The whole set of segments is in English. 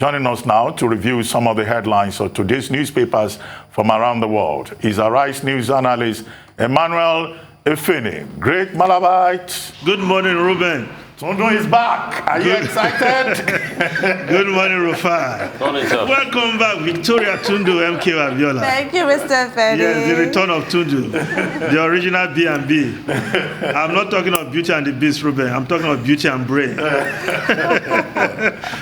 Joining us now to review some of the headlines of today's newspapers from around the world is Arise News analyst Emmanuel Efeni. Great Malabite. Good morning, Ruben. Tundu is back. Are you excited? Good morning, Rufai. Welcome back, Victoria Tundu, MK Abiola. Thank you, Mr. Feni. Yes, the return of Tundu, the original B&B. I'm not talking of Beauty and the Beast, Ruben. I'm talking of Beauty and Brain.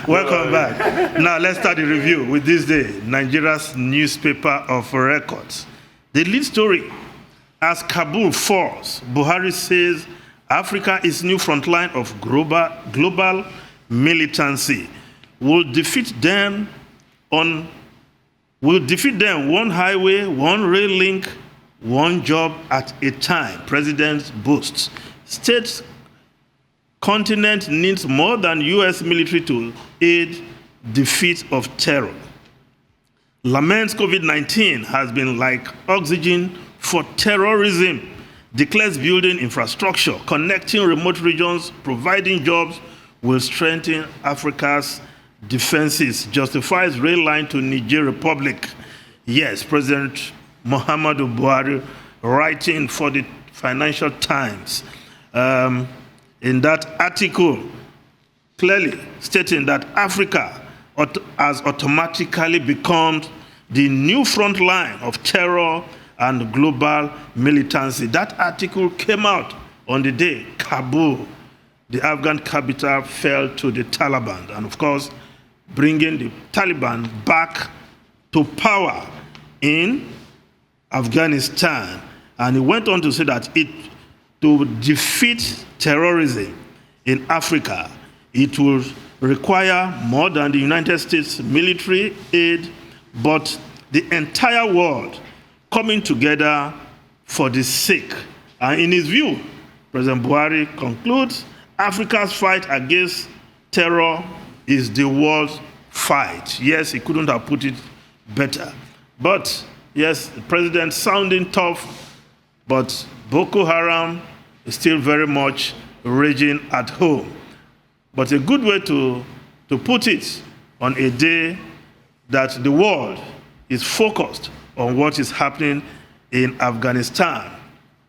Welcome back. Now, let's start the review with this day, Nigeria's newspaper of records. The lead story, as Kabul falls, Buhari says Africa is new frontline of global militancy. Will defeat them one highway, one rail link, one job at a time, President boasts. State continent needs more than U.S. military to aid defeat of terror. Laments COVID-19 has been like oxygen for terrorism. Declares building infrastructure, connecting remote regions, providing jobs will strengthen Africa's defenses. Justifies rail line to Niger Republic. Yes, President Muhammadu Buhari writing for the Financial Times. In that article, clearly stating that Africa has automatically become the new front line of terror and global militancy. That article came out on the day Kabul, the Afghan capital, fell to the Taliban, and of course, bringing the Taliban back to power in Afghanistan. And he went on to say that to defeat terrorism in Africa, it will require more than the United States military aid, but the entire world coming together for the sake. And in his view, President Buhari concludes, Africa's fight against terror is the world's fight. Yes, he couldn't have put it better. But yes, the president sounding tough, but Boko Haram is still very much raging at home. But a good way to put it on a day that the world is focused on what is happening in Afghanistan,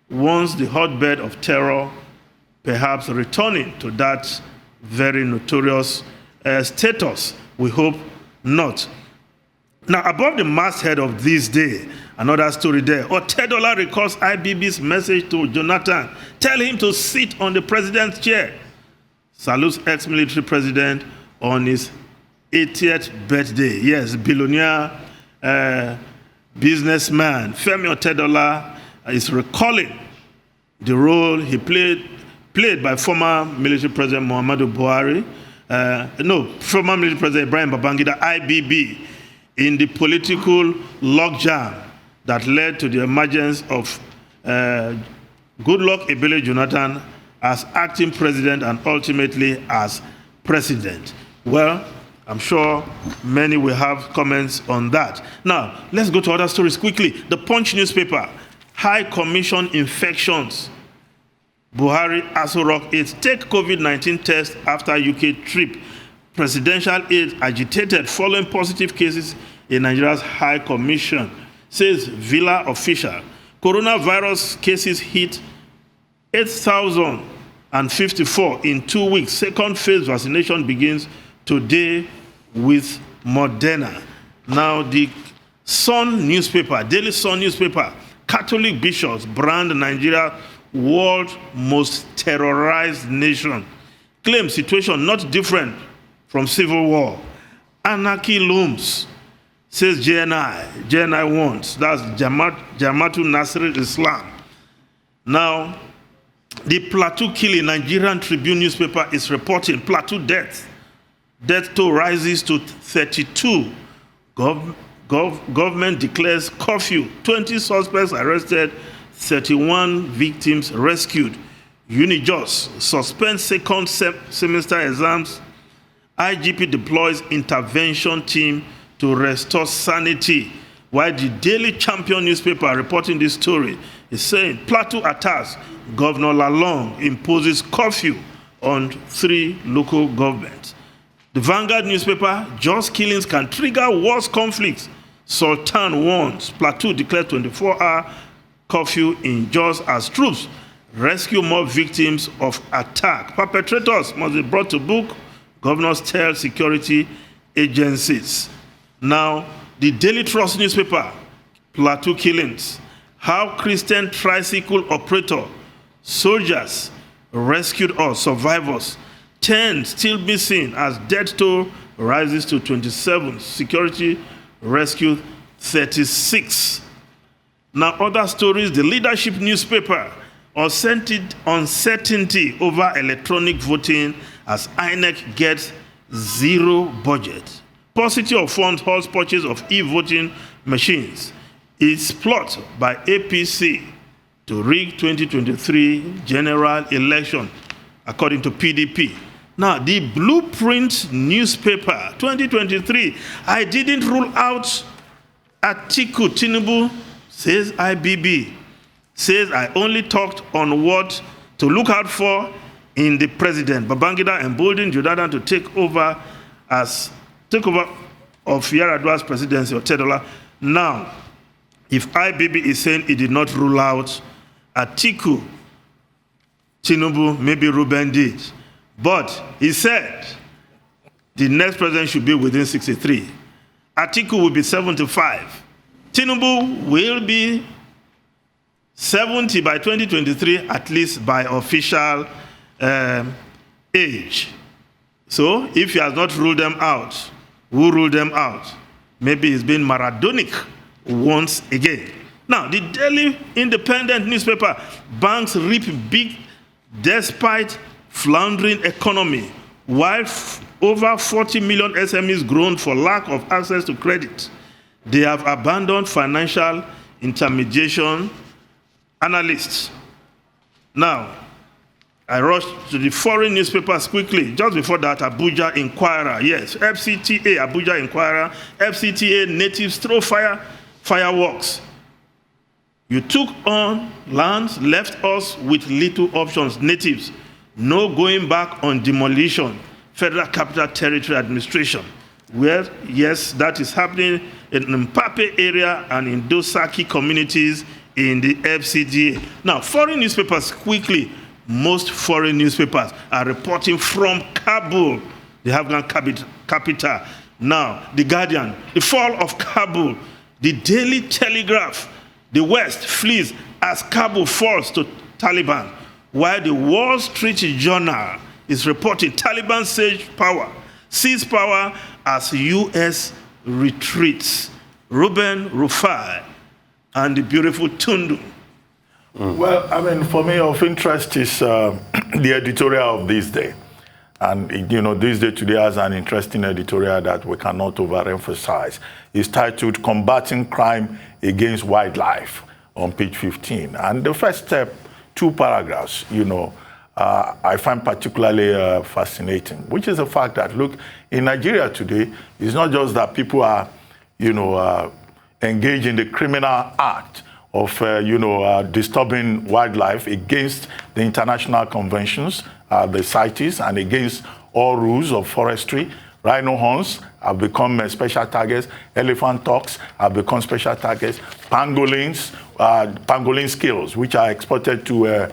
once the hotbed of terror perhaps returning to that very notorious status. We hope not. Now, above the masthead of this day, another story there. Otedola recalls IBB's message to Jonathan. Tell him to sit on the president's chair. Salutes ex-military president on his 80th birthday. Yes, billionaire businessman Femi Otedola is recalling the role he played by former military president Muhammadu Buhari, former military president Ibrahim Babangida, IBB, in the political logjam that led to the emergence of Goodluck Ebele Jonathan as acting president and ultimately as president. Well, I'm sure many will have comments on that. Now, let's go to other stories quickly. The Punch newspaper, High Commission infections. Buhari Aso Rock aides take COVID-19 test after UK trip. Presidential aide agitated following positive cases in Nigeria's High Commission, says Villa official. Coronavirus cases hit 8,054 in 2 weeks. Second phase vaccination begins today with Moderna. Now, the Sun newspaper, Daily Sun newspaper, Catholic bishops brand Nigeria world's most terrorized nation. Claim situation not different from civil war. Anarchy looms, says JNI wants. That's Jamaatul Nasrul Islam. Now, the Plateau killing, Nigerian Tribune newspaper is reporting Plateau death. Death toll rises to 32. Government declares curfew. 20 suspects arrested, 31 victims rescued. Unijust suspends second semester exams. IGP deploys intervention team to restore sanity. While the Daily Champion newspaper reporting this story is saying Plateau attacks, Governor Lalong imposes curfew on 3 local governments. The Vanguard newspaper, just killings can trigger worse conflicts. Sultan warns. Plateau declared 24-hour curfew in Jos as troops rescue more victims of attack. Perpetrators must be brought to book, governors tell security agencies. Now, the Daily Trust newspaper, Plateau killings. How Christian tricycle operator, soldiers rescued us, survivors. 10 still missing as death toll rises to 27. Security rescued 36. Now, other stories, the Leadership newspaper, uncertainty over electronic voting as INEC gets zero budget. Paucity of funds halts purchase of e-voting machines. It's plot by APC to rig 2023 general election, according to PDP. Now, the Blueprint newspaper, 2023, I didn't rule out Atiku Tinubu, says IBB. Says I only talked on what to look out for in the president. Babangida emboldened Jonathan to take over of Yar'Adua's presidency or Tedola. Now, if IBB is saying it did not rule out Atiku Tinubu, maybe Ruben did. But he said the next president should be within 63. Atiku will be 75. Tinubu will be 70 by 2023, at least by official age. So if he has not ruled them out, who ruled them out? Maybe he's been Maradonic once again. Now, the Daily Independent newspaper, banks reap big despite floundering economy, while over 40 million SMEs groan for lack of access to credit. They have abandoned financial intermediation. Analysts. Now, I rushed to the foreign newspapers quickly. Just before that, Abuja Inquirer. Yes, FCTA, Abuja Inquirer. FCTA natives throw fireworks. You took on lands, left us with little options. Natives, no going back on demolition. Federal Capital Territory Administration. Where, yes, that is happening in Mpape area and in Dosaki communities in the FCDA. Now, foreign newspapers quickly. Most foreign newspapers are reporting from Kabul, the Afghan capital. Now, The Guardian, the fall of Kabul. The Daily Telegraph, the West flees as Kabul falls to Taliban, while the Wall Street Journal is reporting Taliban seize power as U.S. retreats. Ruben Rufai and the beautiful Tundu. Well, I mean, for me, of interest is the editorial of this day. And, this day today has an interesting editorial that we cannot overemphasize. It's titled Combating Crime Against Wildlife on page 15. And the first two paragraphs, I find particularly fascinating, which is the fact that, look, in Nigeria today, it's not just that people are, engaged in the criminal act of, disturbing wildlife against the international conventions, the CITES, and against all rules of forestry. Rhino horns have become special targets. Elephant tusks have become special targets. Pangolin scales, which are exported to,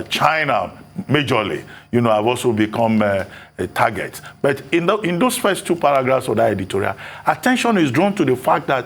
China majorly, have also become a target. But in those first two paragraphs of that editorial, attention is drawn to the fact that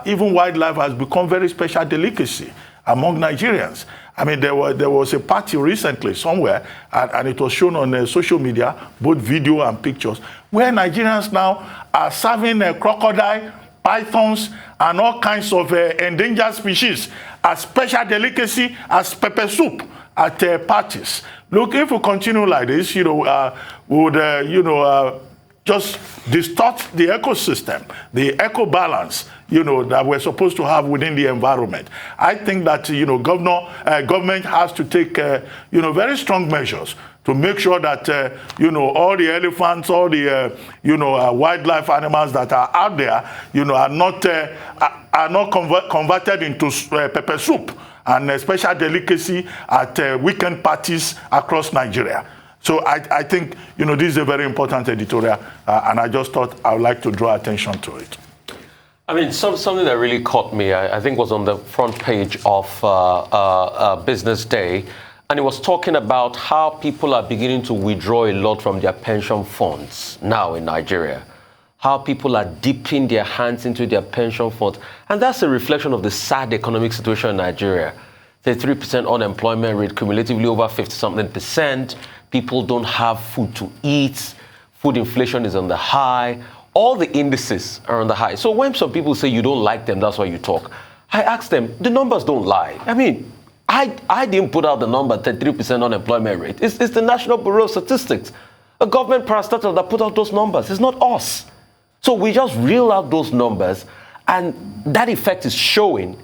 even wildlife has become very special delicacy among Nigerians. I mean, there was a party recently somewhere, and it was shown on social media, both video and pictures, where Nigerians now are serving crocodile, pythons, and all kinds of endangered species as special delicacy, as pepper soup at parties. Look, if we continue like this, we would, just distort the ecosystem, the eco balance, that we're supposed to have within the environment. I think that, government has to take, very strong measures to make sure that, all the elephants, all the, wildlife animals that are out there, are not converted into pepper soup and a special delicacy at weekend parties across Nigeria. So I think, this is a very important editorial, and I just thought I would like to draw attention to it. I mean, something that really caught me, I think, was on the front page of Business Day, and it was talking about how people are beginning to withdraw a lot from their pension funds now in Nigeria, how people are dipping their hands into their pension funds, and that's a reflection of the sad economic situation in Nigeria. The 3% unemployment rate, cumulatively over 50-something%. People don't have food to eat. Food inflation is on the high. All the indices are on the high. So when some people say you don't like them, that's why you talk, I ask them, the numbers don't lie. I mean, I didn't put out the number, 33% unemployment rate. It's the National Bureau of Statistics, a government parastatal that put out those numbers. It's not us. So we just reel out those numbers, and that effect is showing.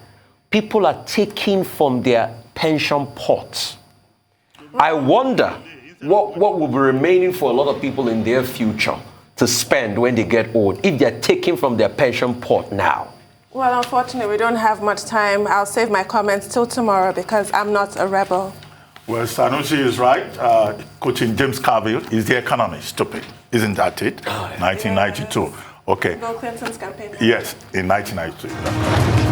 People are taking from their pension pots. I wonder what will be remaining for a lot of people in their future to spend when they get old, if they're taking from their pension pot now. Well, unfortunately, we don't have much time. I'll save my comments till tomorrow because I'm not a rebel. Well, Sanusi is right. Quoting James Carville, is the economy stupid? Isn't that it? 1992. Okay. Bill Clinton's campaign. Yes, in 1992.